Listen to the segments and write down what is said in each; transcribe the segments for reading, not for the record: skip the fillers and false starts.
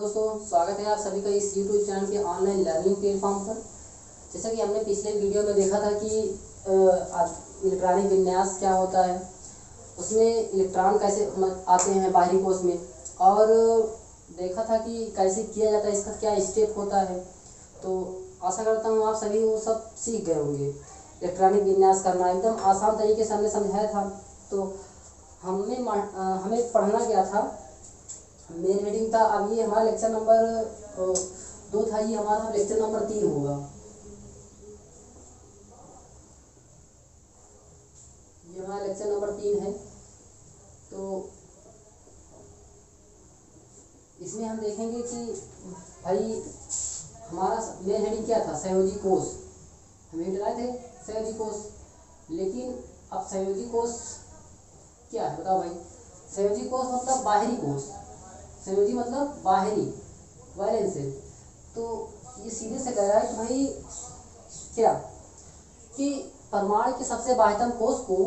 दोस्तों, स्वागत है आप सभी का इस YouTube चैनल के ऑनलाइन लर्निंग प्लेटफॉर्म पर। जैसा कि हमने पिछले वीडियो में देखा था कि इलेक्ट्रॉनिक विन्यास क्या होता है, उसमें इलेक्ट्रॉन कैसे आते हैं बाहरी कोश में, और देखा था कि कैसे किया जाता है, इसका क्या स्टेप होता है। तो आशा करता हूँ आप सभी वो सब सीख गए होंगे। इलेक्ट्रॉनिक विन्यास करना एकदम आसान तरीके से हमने समझाया था। तो हमें पढ़ना क्या था, मेन हेडिंग था। अब ये हमारा लेक्चर नंबर 2 था, ये हमारा लेक्चर नंबर 3 होगा। ये हमारा लेक्चर नंबर 3 है। तो इसमें हम देखेंगे कि भाई हमारा मेन हेडिंग क्या था, संयोजी कोश। हम हेड लाए थे संयोजी कोश, लेकिन अब संयोजी कोश क्या है बताओ भाई। संयोजी कोश मतलब बाहरी कोश, संयोजी मतलब बाहरी वायलेंस से। तो ये सीधे से कह रहा है कि भाई क्या कि परमाणु के सबसे बाह्यतम कोश को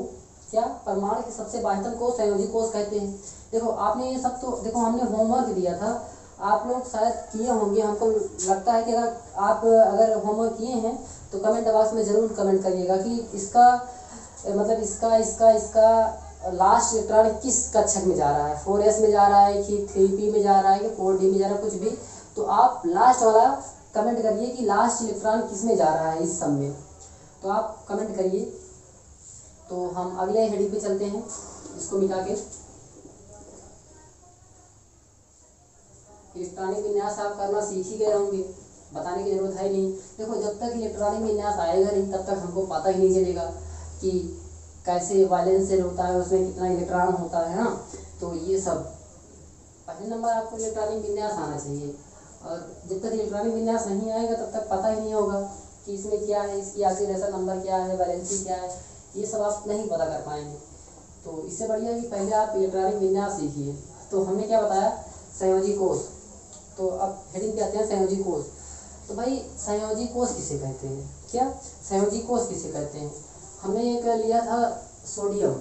परमाणु के सबसे बाह्यतम कोश संयोजी कोश कहते हैं। देखो आपने ये सब तो देखो हमने होमवर्क दिया था, आप लोग शायद किए होंगे। हमको लगता है कि अगर होमवर्क किए हैं तो कमेंट बॉक्स में ज़रूर कमेंट करिएगा कि इसका मतलब इसका लास्ट इलेक्ट्रॉन किस कक्षक में जा रहा है, 4s में जा रहा है कि 3p में जा रहा है कि 4d में जा रहा है, कुछ भी। तो आप लास्ट वाला कमेंट करिए कि लास्ट इलेक्ट्रॉन किस में जा रहा है इस सब में, तो आप कमेंट करिए। तो हम अगले हेडिंग पे चलते हैं, इसको मिटा के। इलेक्ट्रॉनिक विन्यास आप करना सीख ही गए होंगे, बताने की जरूरत है नहीं। देखो जब तक इलेक्ट्रॉनिक विन्यास आएगा नहीं तब तक हमको पता ही नहीं चलेगा कि कैसे वैलेंस शेल होता है, उसमें कितना इलेक्ट्रॉन होता है ना। तो ये सब पहले नंबर आपको इलेक्ट्रॉनिक विन्यास आना चाहिए, और जब तक इलेक्ट्रॉनिक विन्यास नहीं आएगा तब तक पता ही नहीं होगा कि इसमें क्या है, इसकी ऑक्सीडेशन नंबर क्या है, वैलेंसी क्या है, ये सब आप नहीं पता कर पाएंगे। तो इससे बढ़िया कि पहले आप इलेक्ट्रॉनिक विन्यास सीखिए। तो हमने क्या बताया, संयोजी कोश। तो अब हेडिंग पे आते हैं, संयोजी कोश। तो भाई संयोजी कोश किसे कहते हैं, क्या संयोजी कोश किसे कहते हैं। हमने एक लिया था सोडियम,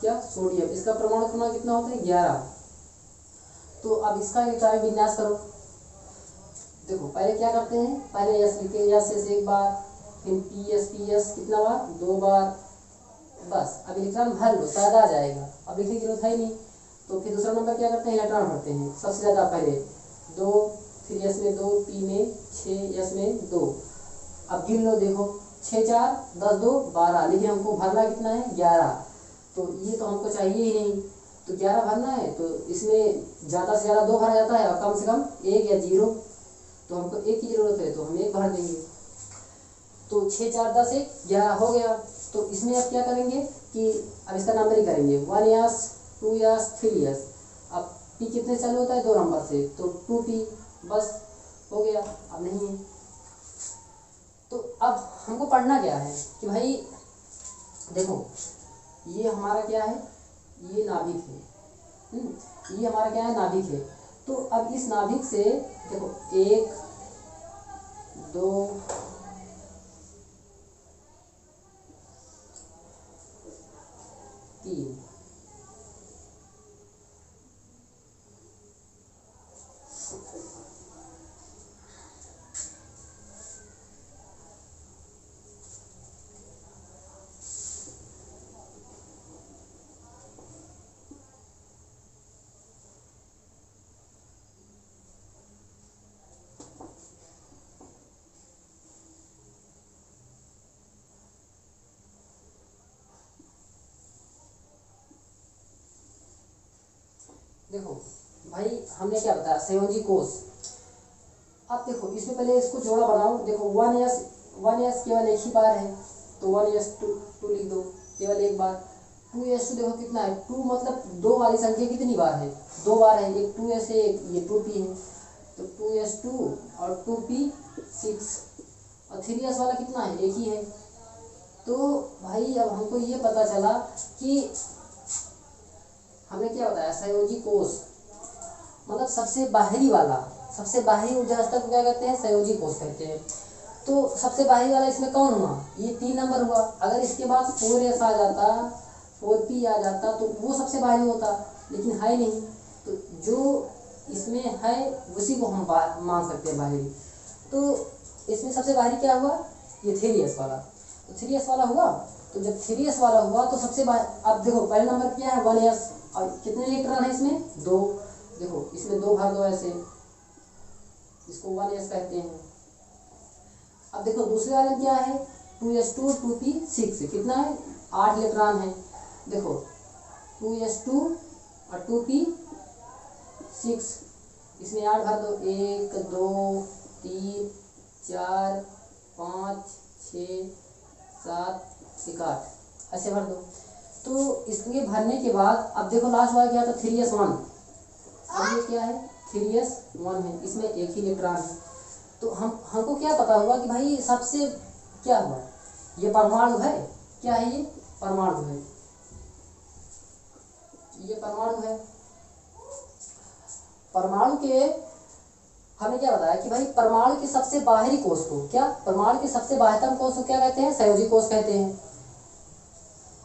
सोडियम, इसका परमाणु क्रमांक कितना होता है, 11। तो अब इसका इलेक्ट्रॉनिक विन्यास करो। देखो पहले क्या करते हैं, पहले एस लिखते हैं, एस एक बार, फिर पी एस कितना बार, 2 बार, बस। अब इलेक्ट्रॉन भर लो, शायद आ जाएगा, अब लिखने की जरूरत है नहीं। तो फिर दूसरा नंबर क्या करते हैं, इलेक्ट्रॉन भरते हैं सबसे ज़्यादा पहले 2, फिर एस में 2, पी में 6, एस में 2। अब गिन लो, देखो 6 4 10 2 12, लेकिन हमको भरना कितना है, 11। तो ये तो हमको चाहिए ही नहीं, तो 11 भरना है। तो इसमें ज़्यादा से ज़्यादा 2 भरा जाता है, और कम से कम 1 या 0। तो हमको 1 की ज़रूरत है, तो हम 1 भर देंगे। तो 6 4 10 1 11 हो गया। तो इसमें अब क्या करेंगे कि अब इसका नंबरिंग करेंगे, 1s 2s 3s। अब पी कितने चालू होता है, 2 नंबर से, तो 2p, बस हो गया। अब नहीं है। तो अब हमको पढ़ना क्या है कि भाई देखो ये हमारा क्या है, ये नाभिक है। ये हमारा क्या है, नाभिक है। तो अब इस नाभिक से देखो 1 2 3, देखो भाई हमने क्या बताया, संयोजी कोश। अब देखो इसमें पहले इसको जोड़ा बनाओ। देखो 1s केवल एक ही बार है, तो 1s 2 लिख दो, केवल एक बार। 2s देखो कितना है, 2 मतलब 2 वाली संख्या कितनी बार है, 2 बार है। एक 2s है, एक ये 2p है, तो 2s 2 और 2p 6, और 3s वाला कितना है, एक ही है। तो भाई अब हमको ये पता चला कि हमने क्या बताया, संयोजी कोश मतलब सबसे बाहरी ऊर्जा स्तर को क्या कहते हैं, संयोजी कोश कहते हैं। तो सबसे बाहरी वाला इसमें कौन हुआ, ये 3 नंबर हुआ। अगर इसके बाद 4s आ जाता, 4p आ जाता, तो वो सबसे बाहरी होता, लेकिन है नहीं। तो जो इसमें है उसी को हम मान सकते हैं बाहरी। तो इसमें सबसे बाहरी क्या हुआ, ये 3s वाला। तो 3s वाला हुआ, तो जब 3s वाला हुआ तो सबसे अब देखो पहले नंबर क्या है 1s, और कितने इलेक्ट्रॉन है इसमें 2। देखो इसमें 2 भर दो ऐसे, इसको 1s कहते हैं। अब देखो दूसरे वाले में क्या है 2s2 2p6, कितना है 8 इलेक्ट्रॉन है। देखो 2s2 और 2p6, इसमें 8 भर दो, 1 2 3 4 5 6 7 1 8 ऐसे भर दो। तो इसके भरने के बाद अब देखो लास्ट वाला क्या था 3s1, अब ये क्या है 3s1 है, इसमें एक ही इलेक्ट्रॉन है। तो हमको क्या पता हुआ कि भाई सबसे क्या हुआ, ये परमाणु है, क्या है ये परमाणु है, ये परमाणु है। परमाणु के हमने क्या बताया कि भाई परमाणु के सबसे बाहरी कोष को क्या, परमाणु के सबसे बाह्यतम कोष को क्या कहते हैं, संयोजी कोष कहते हैं।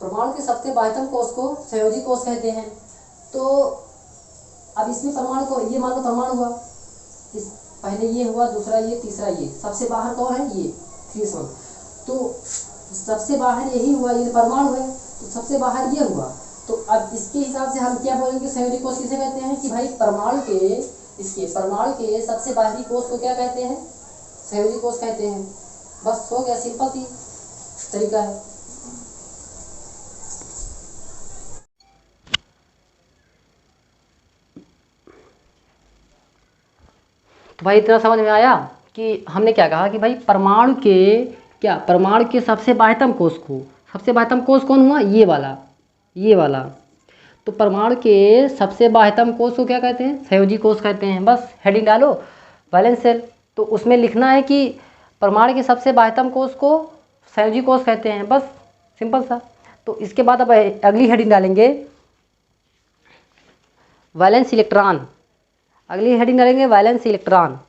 परमाणु के सबसे बाह्यतम कोष को संयोजी कोष कहते हैं। तो अब इसमें परमाणु को ये मान लो परमाणु हुआ, इस पहले ये हुआ, दूसरा ये, तीसरा ये, सबसे बाहर कौन है ये 3s1। तो सबसे बाहर यही हुआ, ये परमाणु है, तो सबसे बाहर ये हुआ। तो अब इसके हिसाब से हम क्या बोलेंगे संयोजी कोष किसे कहते हैं कि भाई परमाणु के सबसे बाहरी कोष को क्या कहते हैं, संयोजी कोष कहते हैं। बस हो गया, सिंपल सी तरीका है। तो भाई इतना समझ में आया कि हमने क्या कहा कि भाई परमाणु के सबसे बाह्यतम कोष को, सबसे बाह्यतम कोष कौन हुआ, ये वाला। तो परमाणु के सबसे बाह्यतम कोष को क्या कहते हैं, संयोजी कोष कहते हैं। बस हेडिंग डालो वैलेंस शेल, तो उसमें लिखना है कि परमाणु के सबसे बाह्यतम कोष को संयोजी कोष कहते हैं, बस सिंपल सा। तो इसके बाद अब अगली हेडिंग डालेंगे वैलेंस इलेक्ट्रॉन, अगली हेडिंग डालेंगे वैलेंस इलेक्ट्रॉन।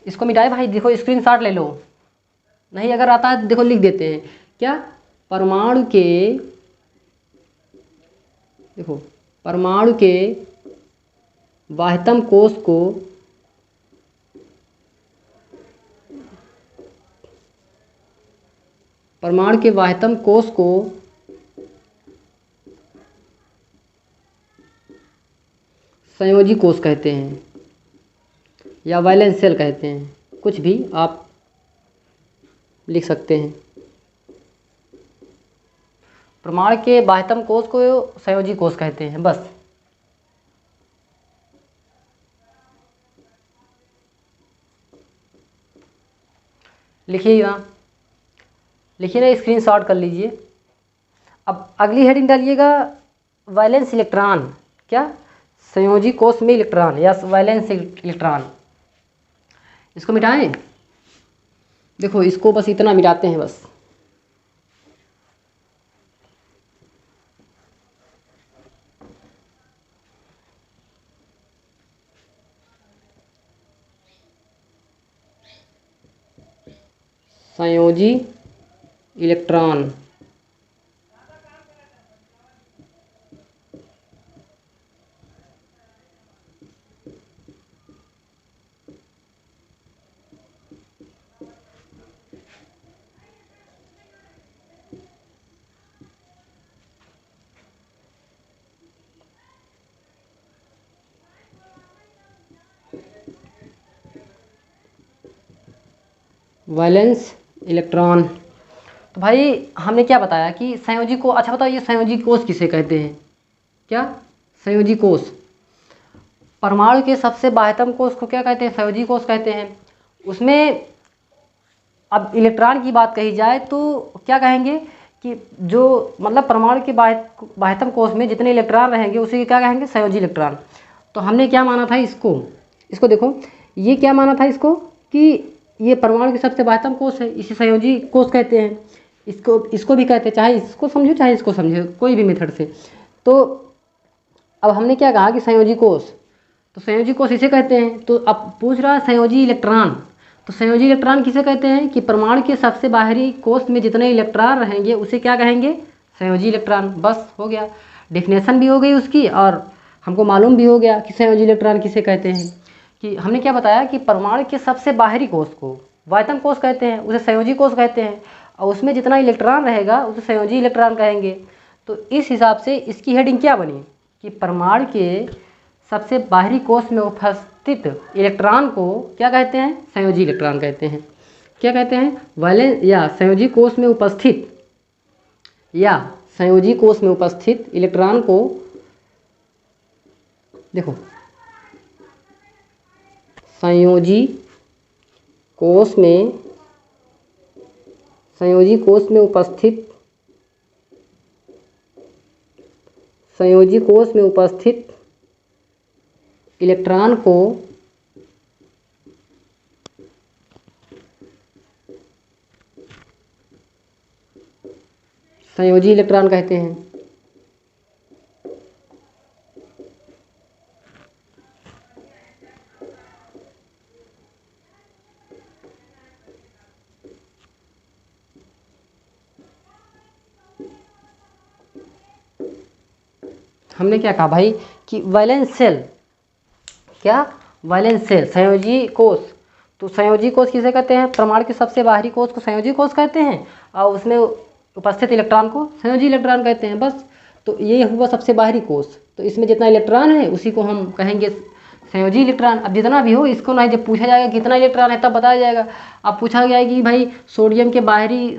इसको मिटाए भाई, देखो स्क्रीनशॉट ले लो, नहीं अगर आता है देखो लिख देते हैं क्या, परमाणु के बाह्यतम कोष को संयोजी कोष कहते हैं या वैलेंस शेल कहते हैं, कुछ भी आप लिख सकते हैं। परमाणु के बाह्यतम कोष को संयोजी कोष कहते हैं, बस। लिखिए ना स्क्रीनशॉट कर लीजिए। अब अगली हेडिंग डालिएगा वैलेंस इलेक्ट्रॉन, क्या संयोजी कोष में इलेक्ट्रॉन या वैलेंस इलेक्ट्रॉन। इसको मिटाएं, देखो इसको बस इतना मिटाते हैं बस। संयोजी इलेक्ट्रॉन, वैलेंस इलेक्ट्रॉन। तो भाई हमने क्या बताया कि संयोजी को, अच्छा बताओ ये संयोजी कोष किसे कहते हैं, क्या संयोजी कोष। परमाणु के सबसे बाह्यतम कोष को क्या कहते हैं, संयोजी कोष कहते हैं। उसमें अब इलेक्ट्रॉन की बात कही जाए तो क्या कहेंगे कि जो मतलब परमाणु के बाह्यतम कोष में जितने इलेक्ट्रॉन रहेंगे उसे क्या कहेंगे, संयोजी इलेक्ट्रॉन। तो हमने क्या माना था इसको देखो, ये क्या माना था इसको कि ये परमाणु के सबसे बाह्यतम कोष है, इसे संयोजी कोष कहते हैं। इसको भी कहते हैं, चाहे इसको समझो चाहे इसको समझो, कोई भी मेथड से। तो अब हमने क्या कहा कि संयोजी कोष, तो संयोजी कोष इसे कहते हैं। तो अब पूछ रहा है संयोजी इलेक्ट्रॉन, तो संयोजी इलेक्ट्रॉन किसे कहते हैं कि परमाणु के सबसे बाहरी कोष में जितने इलेक्ट्रॉन रहेंगे उसे क्या कहेंगे, संयोजी इलेक्ट्रॉन। बस हो गया। डेफिनेशन भी हो गई उसकी और हमको मालूम भी हो गया कि संयोजी इलेक्ट्रॉन किसे कहते हैं। कि हमने क्या बताया कि परमाणु के सबसे बाहरी कोष को वायतन कोष कहते हैं, उसे संयोजी कोष कहते हैं, और उसमें जितना इलेक्ट्रॉन रहेगा उसे संयोजी इलेक्ट्रॉन कहेंगे। तो इस हिसाब से इसकी हेडिंग क्या बनी कि परमाणु के सबसे बाहरी कोष में उपस्थित इलेक्ट्रॉन को क्या कहते हैं, संयोजी इलेक्ट्रॉन कहते हैं। क्या कहते हैं, वैलेंस या संयोजी कोष में उपस्थित या संयोजी कोष में उपस्थित इलेक्ट्रॉन को, देखो संयोजी कोष में उपस्थित इलेक्ट्रॉन को संयोजी इलेक्ट्रॉन कहते हैं। हमने क्या कहा भाई कि वैलेंस सेल, क्या वैलेंस सेल संयोजी कोष। तो संयोजी कोष किसे कहते हैं, परमाणु के सबसे बाहरी कोष को संयोजी कोष कहते हैं और उसमें उपस्थित इलेक्ट्रॉन को संयोजी इलेक्ट्रॉन कहते हैं। बस, तो ये हुआ सबसे बाहरी कोष। तो इसमें जितना इलेक्ट्रॉन है उसी को हम कहेंगे संयोजी इलेक्ट्रॉन। अब जितना भी हो इसको नहीं, जब पूछा जाएगा कितना इलेक्ट्रॉन है तब बताया जाएगा। अब पूछा गया कि भाई सोडियम के बाहरी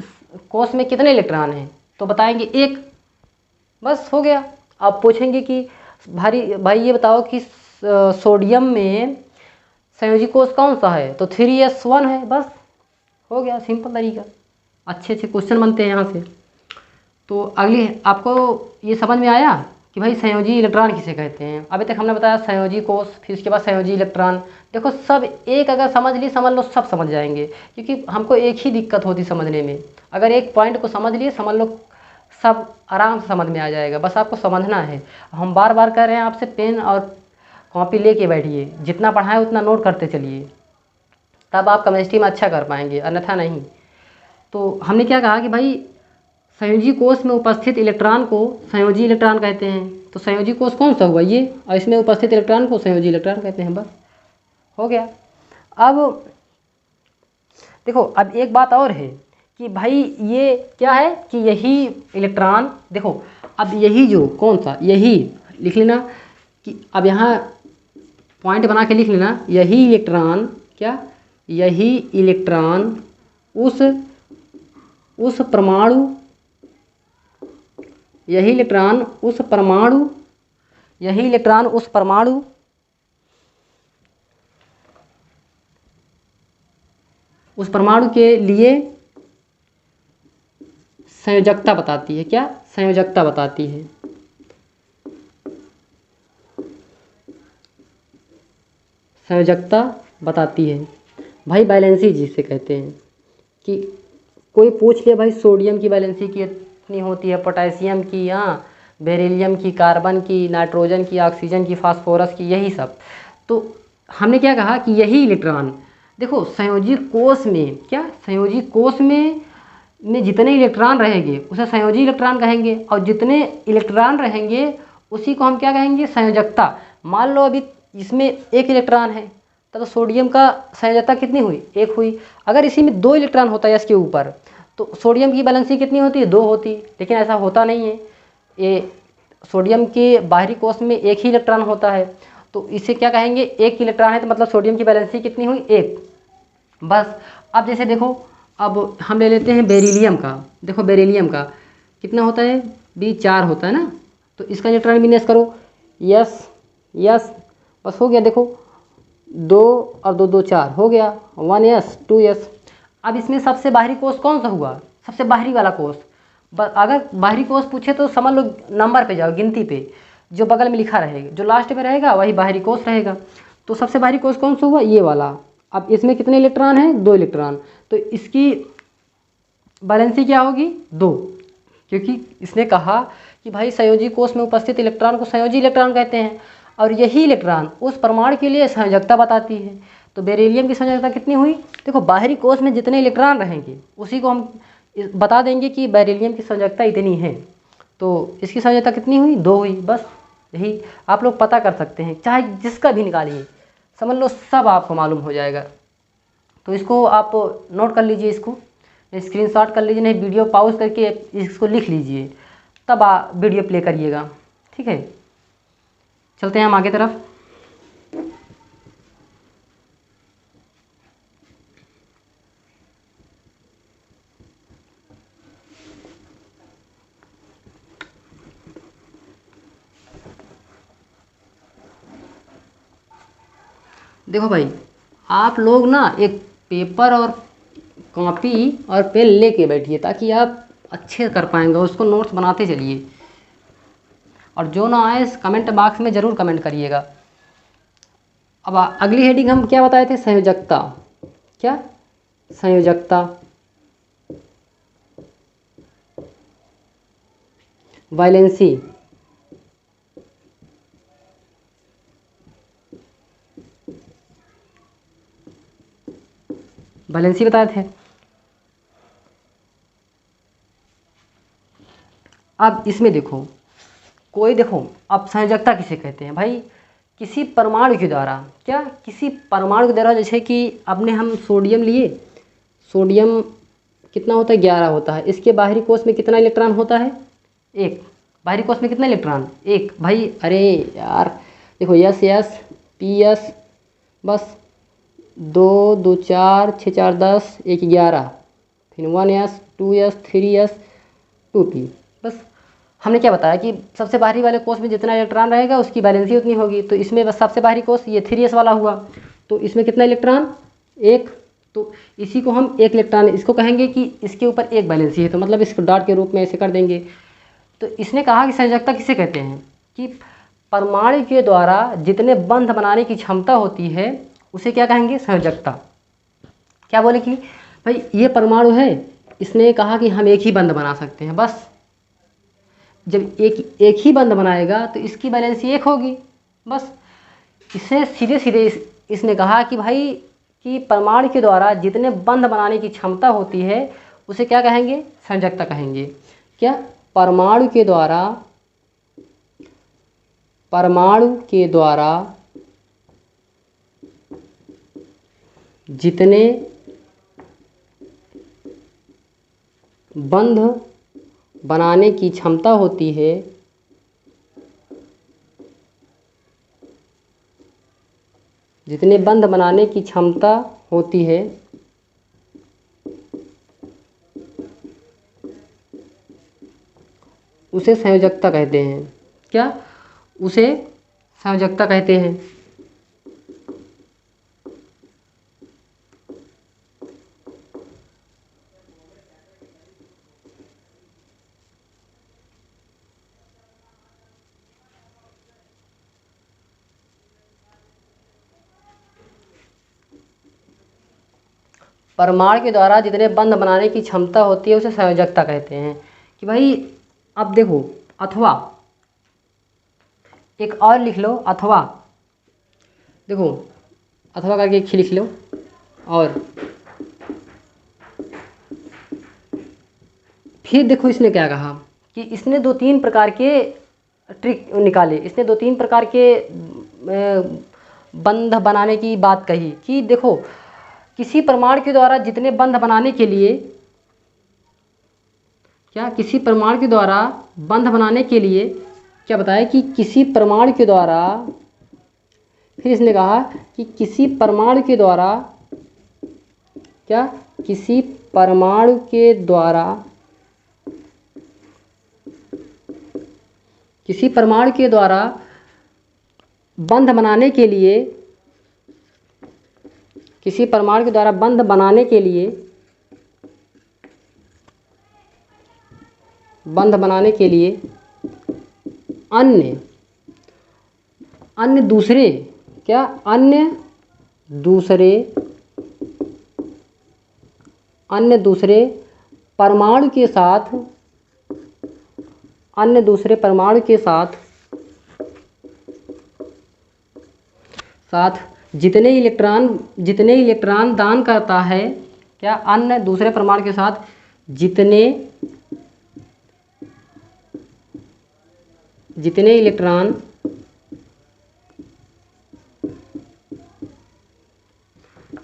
कोष में कितने इलेक्ट्रॉन हैं, तो बताएंगे 1, बस हो गया। अब पूछेंगे कि भाई ये बताओ कि सोडियम में संयोजी कोष कौन सा है, तो 3s1 है, बस हो गया, सिंपल तरीका। अच्छे अच्छे क्वेश्चन बनते हैं यहाँ से। तो अगली आपको ये समझ में आया कि भाई संयोजी इलेक्ट्रॉन किसे कहते हैं। अभी तक हमने बताया संयोजी कोष, फिर उसके बाद संयोजी इलेक्ट्रॉन। देखो सब एक अगर समझ लो सब समझ जाएंगे, क्योंकि हमको एक ही दिक्कत होती समझने में। अगर एक पॉइंट को समझ लिए समझ लो सब आराम से समझ में आ जाएगा, बस आपको समझना है। हम बार बार कह रहे हैं आपसे पेन और कॉपी लेके बैठिए, जितना पढ़ाएं उतना नोट करते चलिए, तब आप केमिस्ट्री में अच्छा कर पाएंगे, अन्यथा नहीं। तो हमने क्या कहा कि भाई संयोजी कोष में उपस्थित इलेक्ट्रॉन को संयोजी इलेक्ट्रॉन कहते हैं। तो संयोजी कोष कौन सा हुआ ये, और इसमें उपस्थित इलेक्ट्रॉन को संयोजी इलेक्ट्रॉन कहते हैं, बस हो गया। अब देखो अब एक बात और है कि भाई ये क्या है कि यही इलेक्ट्रॉन, देखो अब यही जो कौन सा, यही लिख लेना कि अब यहाँ पॉइंट बना के लिख लेना, यही इलेक्ट्रॉन, क्या यही इलेक्ट्रॉन उस परमाणु, यही इलेक्ट्रॉन उस परमाणु के लिए संयोजकता बताती है। क्या संयोजकता बताती है, संयोजकता बताती है। भाई बैलेंसी जिसे कहते हैं कि कोई पूछ ले भाई सोडियम की बैलेंसी कितनी होती है, पोटेशियम की, हाँ बेरिलियम की, कार्बन की, नाइट्रोजन की, ऑक्सीजन की, फास्फोरस की, यही सब। तो हमने क्या कहा कि यही इलेक्ट्रॉन, देखो संयोजी कोष में, क्या संयोजी कोष में जितने इलेक्ट्रॉन रहेंगे उसे संयोजी इलेक्ट्रॉन कहेंगे, और जितने इलेक्ट्रॉन रहेंगे उसी को हम क्या कहेंगे, संयोजकता। मान लो अभी इसमें 1 इलेक्ट्रॉन है, तब तो सोडियम का संयोजकता कितनी हुई, 1 हुई। अगर इसी में 2 इलेक्ट्रॉन होता है इसके ऊपर, तो सोडियम की बैलेंसी कितनी होती है, 2 होती। लेकिन ऐसा होता नहीं है, ये सोडियम के बाहरी कोष में 1 ही इलेक्ट्रॉन होता है, तो इसे क्या कहेंगे, 1 इलेक्ट्रॉन है तो मतलब सोडियम की बैलेंसी कितनी हुई, 1, बस। अब जैसे देखो, अब हम ले लेते हैं बेरिलियम का। देखो बेरिलियम का कितना होता है, B4 होता है ना, तो इसका इलेक्ट्रॉन विन्यास करो, यस यस, बस हो गया। देखो 2 और 2 2 4 हो गया, 1s 2s। अब इसमें सबसे बाहरी कोष कौन सा हुआ, सबसे बाहरी वाला कोष। अगर बाहरी कोष पूछे तो समझ लो नंबर पे जाओ, गिनती पे, जो बगल में लिखा रहेगा, जो लास्ट में रहेगा वही बाहरी कोष रहेगा। तो सबसे बाहरी कोष कौन सा हुआ, ये वाला। अब इसमें कितने इलेक्ट्रॉन हैं, 2 इलेक्ट्रॉन, तो इसकी बैलेंसी क्या होगी, 2, क्योंकि इसने कहा कि भाई संयोजी कोष में उपस्थित इलेक्ट्रॉन को संयोजी इलेक्ट्रॉन कहते हैं, और यही इलेक्ट्रॉन उस परमाणु के लिए संयोजकता बताती है। तो बेरिलियम की संयोजकता कितनी हुई, देखो बाहरी कोष में जितने इलेक्ट्रॉन रहेंगे उसी को हम बता देंगे कि बेरिलियम की संयोजकता इतनी है। तो इसकी संयोजकता कितनी हुई, 2 हुई। बस यही आप लोग पता कर सकते हैं, चाहे जिसका भी निकालिए, समझ लो सब आपको मालूम हो जाएगा। तो इसको आप नोट कर लीजिए, इसको स्क्रीनशॉट कर लीजिए, नहीं वीडियो पॉज करके इसको लिख लीजिए, तब आप वीडियो प्ले करिएगा। ठीक है, चलते हैं हम आगे तरफ। देखो भाई, आप लोग ना एक पेपर और कॉपी और पेन लेके बैठिए, ताकि आप अच्छे कर पाएंगे, उसको नोट्स बनाते चलिए। और जो ना आए कमेंट बॉक्स में ज़रूर कमेंट करिएगा। अब अगली हेडिंग हम क्या बताए थे, संयोजकता। क्या, संयोजकता, वैलेंसी, वैलेंसी बताए थे। अब इसमें देखो, कोई देखो, अब संयोजकता किसे कहते हैं भाई, किसी परमाणु के द्वारा, क्या, किसी परमाणु के द्वारा, जैसे कि अपने हम सोडियम लिए, सोडियम कितना होता है, 11 होता है। इसके बाहरी कोश में कितना इलेक्ट्रॉन होता है, 1। बाहरी कोश में कितना इलेक्ट्रॉन, 1 भाई। अरे यार देखो, यस यस पी यस, बस 2 2 4 6 4 10 1 11, फिर 1 यस 2 यस 3 यस 2 पी। बस हमने क्या बताया कि सबसे बाहरी वाले कोष में जितना इलेक्ट्रॉन रहेगा उसकी वैलेंसी उतनी होगी। तो इसमें बस सबसे बाहरी कोष ये 3s वाला हुआ, तो इसमें कितना इलेक्ट्रॉन, 1। तो इसी को हम 1 इलेक्ट्रॉन, इसको कहेंगे कि इसके ऊपर 1 वैलेंसी है, तो मतलब इसको डॉट के रूप में ऐसे कर देंगे। तो इसने कहा कि संयोजकता किसे कहते हैं, कि परमाणु के द्वारा जितने बंध बनाने की क्षमता होती है उसे क्या कहेंगे, संयोजकता। क्या बोले कि भाई ये परमाणु है, इसने कहा कि हम एक ही बंध बना सकते हैं। बस जब एक ही बंध बनाएगा तो इसकी वैलेंसी 1 होगी। बस इससे सीधे सीधे इसने कहा कि भाई कि परमाणु के द्वारा जितने बंध बनाने की क्षमता होती है उसे क्या कहेंगे, संयोजकता कहेंगे। क्या, परमाणु के द्वारा जितने बंध बनाने की क्षमता होती है जितने बंध बनाने की क्षमता होती है उसे संयोजकता कहते हैं। क्या, उसे संयोजकता कहते हैं। परमाणु के द्वारा जितने बंध बनाने की क्षमता होती है उसे संयोजकता कहते हैं। कि भाई अब देखो, अथवा एक और लिख लो, अथवा देखो, अथवा करके एक ही लिख लो। और फिर देखो इसने क्या कहा कि इसने 2-3 प्रकार के ट्रिक निकाले, इसने 2-3 प्रकार के बंध बनाने की बात कही कि देखो किसी परमाणु के द्वारा जितने बंध बनाने के लिए, क्या, किसी परमाणु के द्वारा बंध बनाने के लिए क्या बताया कि किसी परमाणु के द्वारा, फिर इसने कहा कि किसी परमाणु के द्वारा, क्या, किसी परमाणु के द्वारा, किसी परमाणु के द्वारा बंध बनाने के लिए, किसी परमाणु के द्वारा बंध बनाने के लिए, बंध बनाने के लिए अन्य दूसरे, क्या, अन्य दूसरे परमाणु के साथ, अन्य दूसरे परमाणु के साथ जितने इलेक्ट्रॉन दान करता है, क्या, अन्य दूसरे परमाणु के साथ जितने जितने इलेक्ट्रॉन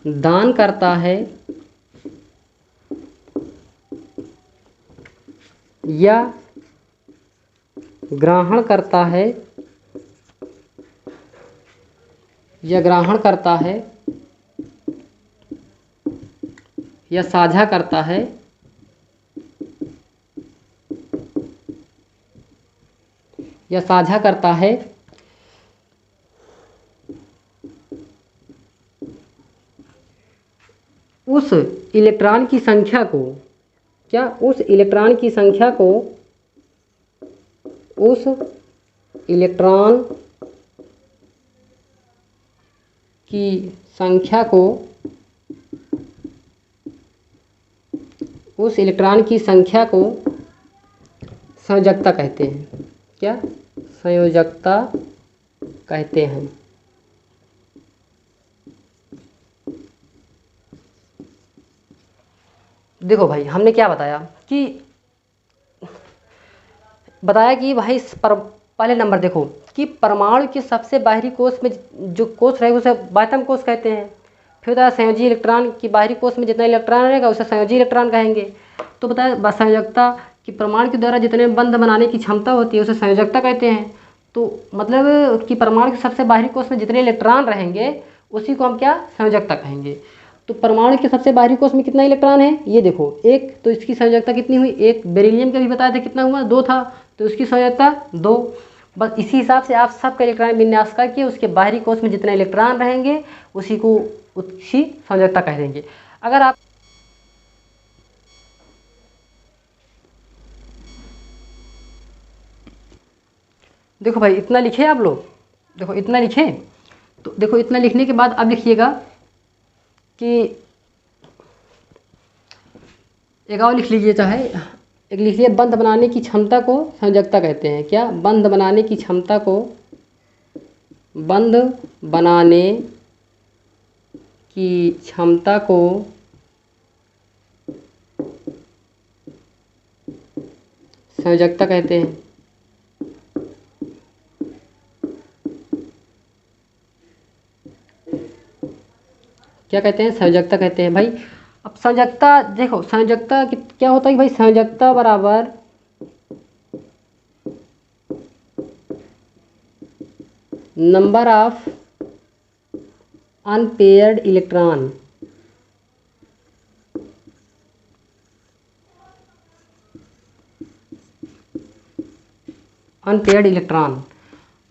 दान करता है या ग्रहण करता है या साझा करता है उस इलेक्ट्रॉन की संख्या को उस इलेक्ट्रॉन की संख्या को संयोजकता कहते हैं। क्या? संयोजकता कहते हैं। देखो भाई, हमने क्या बताया कि भाई पहले नंबर देखो कि परमाणु के सबसे बाहरी कोष में जो कोष रहेगा उसे बाह्यतम कोष कहते हैं। फिर बताया संयोजी इलेक्ट्रॉन की बाहरी कोष में जितना इलेक्ट्रॉन रहेगा उसे संयोजी इलेक्ट्रॉन कहेंगे। तो बताया संयोजकता कि परमाणु के द्वारा जितने बंध बनाने की क्षमता होती है उसे संयोजकता कहते हैं। तो मतलब कि परमाणु के सबसे बाहरी कोष में जितने इलेक्ट्रॉन रहेंगे उसी को हम क्या? संयोजकता कहेंगे। तो परमाणु के सबसे बाहरी कोष में कितना इलेक्ट्रॉन है? ये देखो, एक। तो इसकी संयोजकता कितनी हुई? एक। बेरिलियम का भी बताया था कितना हुआ? 2 था, तो इसकी संयोजकता 2। बस इसी हिसाब से आप सबका इलेक्ट्रॉन विन्यास करके उसके बाहरी कोष में जितने इलेक्ट्रॉन रहेंगे उसी को उसकी संयोजकता कह देंगे। अगर आप देखो भाई, इतना लिखे आप लोग, देखो इतना लिखे। तो देखो इतना लिखने के बाद अब लिखिएगा कि एक और लिख लीजिए, चाहे एक लिख लीजिए, बंध बनाने की क्षमता को संयोजकता कहते हैं। क्या? बंध बनाने की क्षमता को संयोजकता कहते हैं। क्या कहते हैं? संयोजकता कहते हैं भाई। अब संयोजकता देखो, संयोजकता क्या होता है भाई? संयोजकता बराबर नंबर ऑफ अनपेयर्ड इलेक्ट्रॉन।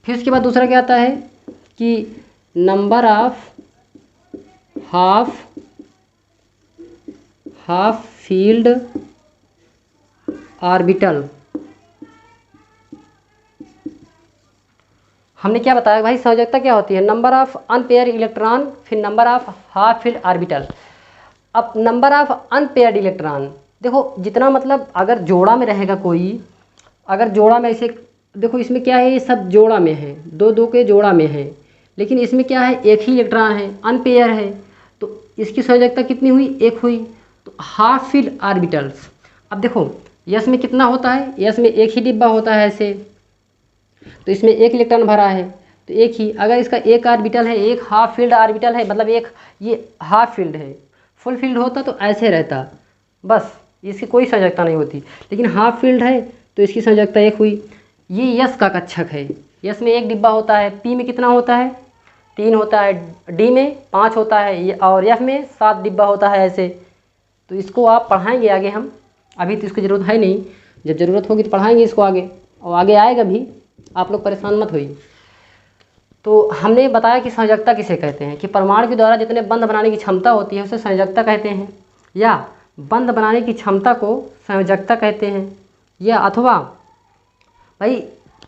फिर उसके बाद दूसरा क्या आता है कि number of half filled orbital. हमने क्या बताया भाई? संयोजकता क्या होती है? नंबर ऑफ अनपेयर इलेक्ट्रॉन, फिर number of half filled orbital. अब नंबर ऑफ अनपेयर्ड इलेक्ट्रॉन देखो, जितना मतलब अगर जोड़ा में रहेगा कोई, अगर जोड़ा में ऐसे देखो, इसमें क्या है? ये सब जोड़ा में है, 2-2 के जोड़ा में है, लेकिन इसमें क्या है? एक ही इलेक्ट्रॉन है, अनपेयर है। तो इसकी संयोजकता कितनी हुई? 1 हुई। तो हाफ फील्ड ऑर्बिटल्स। अब देखो, यस में कितना होता है? यस में एक ही डिब्बा होता है ऐसे, तो इसमें 1 इलेक्ट्रॉन भरा है, तो एक ही। अगर इसका एक ऑर्बिटल है, एक हाफ फील्ड ऑर्बिटल है, मतलब एक ये हाफ फील्ड है, फुल फील्ड होता तो ऐसे रहता, बस इसकी कोई संयोजकता नहीं होती। लेकिन हाफ फील्ड है तो इसकी संयोजकता 1 हुई। ये यस का कक्षक है। यस में 1 डिब्बा होता है, पी में कितना होता है? 3 होता है, डी में 5 होता है, और एफ में 7 डिब्बा होता है ऐसे। तो इसको आप पढ़ाएंगे आगे हम, अभी तो इसकी ज़रूरत है नहीं, जब ज़रूरत होगी तो पढ़ाएंगे इसको आगे, और आगे आएगा भी, आप लोग परेशान मत होइए। तो हमने बताया कि संयोजकता किसे कहते हैं कि परमाणु के द्वारा जितने बंध बनाने की क्षमता होती है उसे संयोजकता कहते हैं, या बंध बनाने की क्षमता को संयोजकता कहते हैं, या अथवा भाई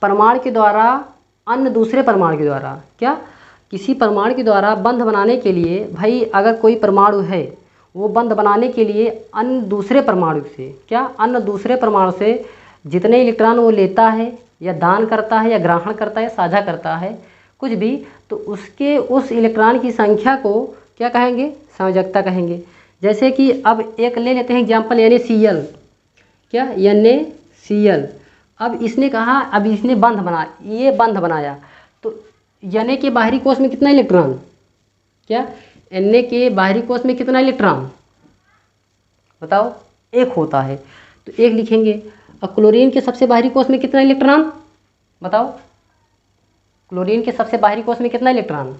परमाणु के द्वारा अन्य दूसरे परमाणु के द्वारा, क्या किसी परमाणु के द्वारा बंध बनाने के लिए, भाई अगर कोई परमाणु है वो बंध बनाने के लिए अन्य दूसरे परमाणु से, क्या अन्य दूसरे परमाणु से जितने इलेक्ट्रॉन वो लेता है या दान करता है या ग्रहण करता है, साझा करता है कुछ भी, तो उसके उस इलेक्ट्रॉन की संख्या को क्या कहेंगे? संयोजकता कहेंगे। जैसे कि अब एक ले लेते हैं एग्जाम्पल, NaCl, क्या NaCl। अब इसने कहा, अब इसने बंध बना, ये बंध बनाया, तो Na के बाहरी कोश में कितना इलेक्ट्रॉन, क्या Na के बाहरी कोश में कितना इलेक्ट्रॉन बताओ, एक होता है, तो एक लिखेंगे। और क्लोरीन के सबसे बाहरी कोश में कितना इलेक्ट्रॉन बताओ, क्लोरीन के सबसे बाहरी कोश में कितना इलेक्ट्रॉन,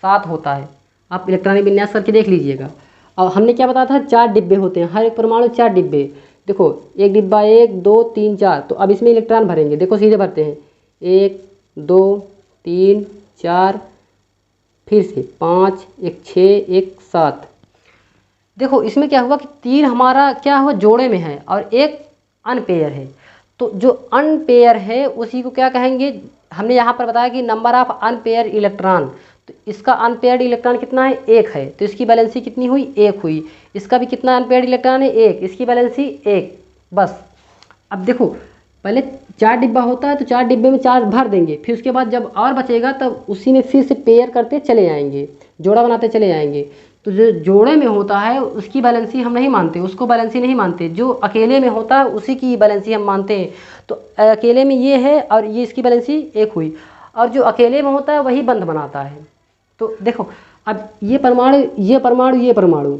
7 होता है। आप इलेक्ट्रॉनिक विन्यास करके देख लीजिएगा। और हमने क्या बताया था, 4 डिब्बे होते हैं, हर एक परमाणु 4 डिब्बे। देखो एक डिब्बा 1 2 3 4, तो अब इसमें इलेक्ट्रॉन भरेंगे, देखो सीधे भरते हैं, 1 2 3 4, फिर से 5, एक 6, एक 7। देखो इसमें क्या हुआ कि 3 हमारा क्या हुआ, जोड़े में है और एक अनपेयर है। तो जो अनपेयर है उसी को क्या कहेंगे, हमने यहाँ पर बताया कि नंबर ऑफ अनपेयर इलेक्ट्रॉन, तो इसका अनपेयर्ड इलेक्ट्रॉन कितना है, 1 है, तो इसकी वैलेंसी कितनी हुई, 1 हुई। इसका भी कितना अनपेयर्ड इलेक्ट्रॉन है, 1, इसकी वैलेंसी 1, बस। अब देखो पहले 4 डिब्बा होता है, तो 4 डिब्बे में 4 भर देंगे, फिर उसके बाद जब और बचेगा तब उसी में फिर से पेयर करते चले जाएंगे, जोड़ा बनाते चले जाएंगे। तो जो जोड़े में होता है उसकी बैलेंसी हम नहीं मानते, उसको बैलेंसी नहीं मानते, जो अकेले में होता है उसी की बैलेंसी हम मानते हैं। तो अकेले में ये है और ये इसकी बैलेंसी 1 हुई, और जो अकेले में होता है वही बंध बनाता है। तो देखो अब ये परमाणु ये परमाणु ये परमाणु,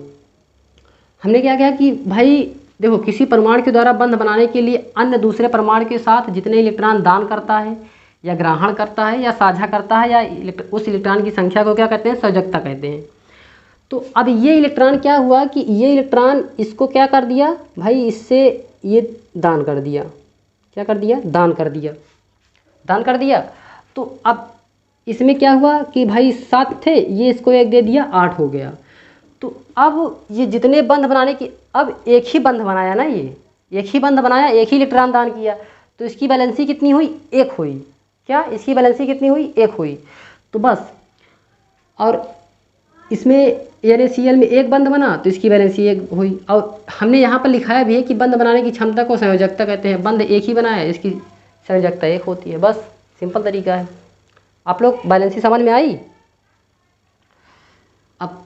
हमने क्या किया कि भाई देखो किसी परमाणु के द्वारा बंध बनाने के लिए अन्य दूसरे परमाणु के साथ जितने इलेक्ट्रॉन दान करता है या ग्रहण करता है या साझा करता है, या उस इलेक्ट्रॉन की संख्या को क्या कहते हैं, संयोजकता कहते हैं। तो अब ये इलेक्ट्रॉन क्या हुआ कि ये इलेक्ट्रॉन इसको क्या कर दिया भाई, इससे ये दान कर दिया, क्या कर दिया, दान कर दिया, दान कर दिया। तो अब इसमें क्या हुआ कि भाई 7 थे, ये इसको 1 दे दिया, 8 हो गया। तो अब ये जितने बंध बनाने की, अब एक ही बंध बनाया ना, ये एक ही बंध बनाया, एक ही इलेक्ट्रॉन दान किया, तो इसकी बैलेंसी कितनी हुई, 1 हुई, क्या इसकी बैलेंसी कितनी हुई, 1 हुई। तो बस, और इसमें NaCl में 1 बंध बना तो इसकी बैलेंसी 1 हुई। और हमने यहाँ पर लिखाया भी है कि बंध बनाने की क्षमता को संयोजकता कहते हैं, बंध एक ही बनाया इसकी संयोजकता 1 होती है, बस सिंपल तरीका है। आप लोग बैलेंसी समझ में आई। अब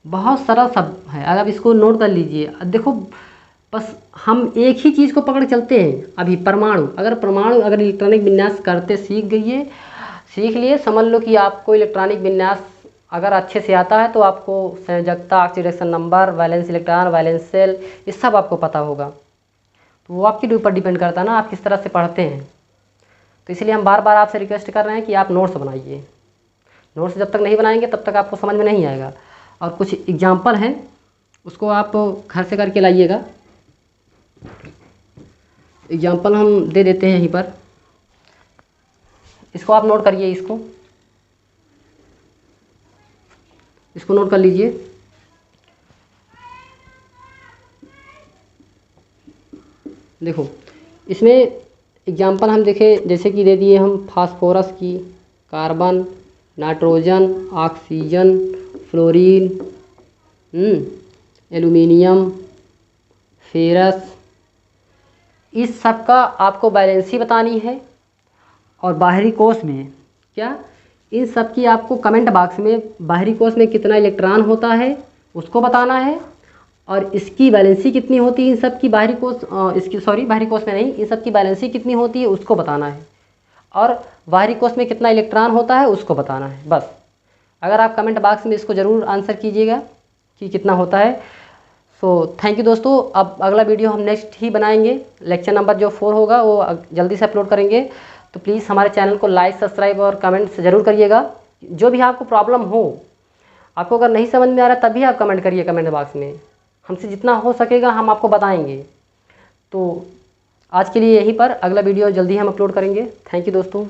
बहुत सरल सब है, अगर इसको नोट कर लीजिए। देखो बस हम एक ही चीज़ को पकड़ चलते हैं, अभी परमाणु, अगर इलेक्ट्रॉनिक विन्यास करते सीख लिए, समझ लो कि आपको इलेक्ट्रॉनिक विन्यास अगर अच्छे से आता है तो आपको संयोजकता, oxidation number, valence electron, valence shell, ये सब आपको पता होगा। तो वो आपके ऊपर डिपेंड करता है ना, आप किस तरह से पढ़ते हैं। तो इसलिए हम बार बार आपसे रिक्वेस्ट कर रहे हैं कि आप नोट्स बनाइए। नोट्स जब तक नहीं बनाएंगे तब तक आपको समझ में नहीं आएगा। और कुछ एग्जाम्पल हैं, उसको आप घर से करके लाइएगा। एग्जाम्पल हम दे देते हैं यहीं पर, इसको आप नोट करिए, इसको नोट कर लीजिए। देखो इसमें एग्जाम्पल हम देखें, जैसे कि दे दिए हम फास्फोरस की, carbon, nitrogen, oxygen, fluorine, aluminium, ferrous, इस सब का आपको बैलेंसी बतानी है। और बाहरी कोश में क्या, इन सब की आपको कमेंट बॉक्स में बाहरी कोश में कितना इलेक्ट्रॉन होता है उसको बताना है, और इसकी बैलेंसी कितनी होती है इन सब की, बाहरी कोश में नहीं, इन सब की बैलेंसी कितनी होती है उसको बताना है, और बाहरी कोश में कितना इलेक्ट्रॉन होता है उसको बताना है, बस। अगर आप कमेंट बॉक्स में इसको ज़रूर आंसर कीजिएगा कि कितना होता है। सो थैंक यू दोस्तों। अब अगला वीडियो हम नेक्स्ट ही बनाएंगे, लेक्चर नंबर जो 4 होगा वो जल्दी से अपलोड करेंगे। तो प्लीज़ हमारे चैनल को लाइक, सब्सक्राइब और कमेंट ज़रूर करिएगा। जो भी आपको प्रॉब्लम हो, आपको अगर नहीं समझ में आ रहा तभी आप कमेंट करिए कमेंट बॉक्स में, हमसे जितना हो सकेगा हम आपको बताएंगे। तो आज के लिए यहीं पर, अगला वीडियो जल्दी हम अपलोड करेंगे। थैंक यू दोस्तों।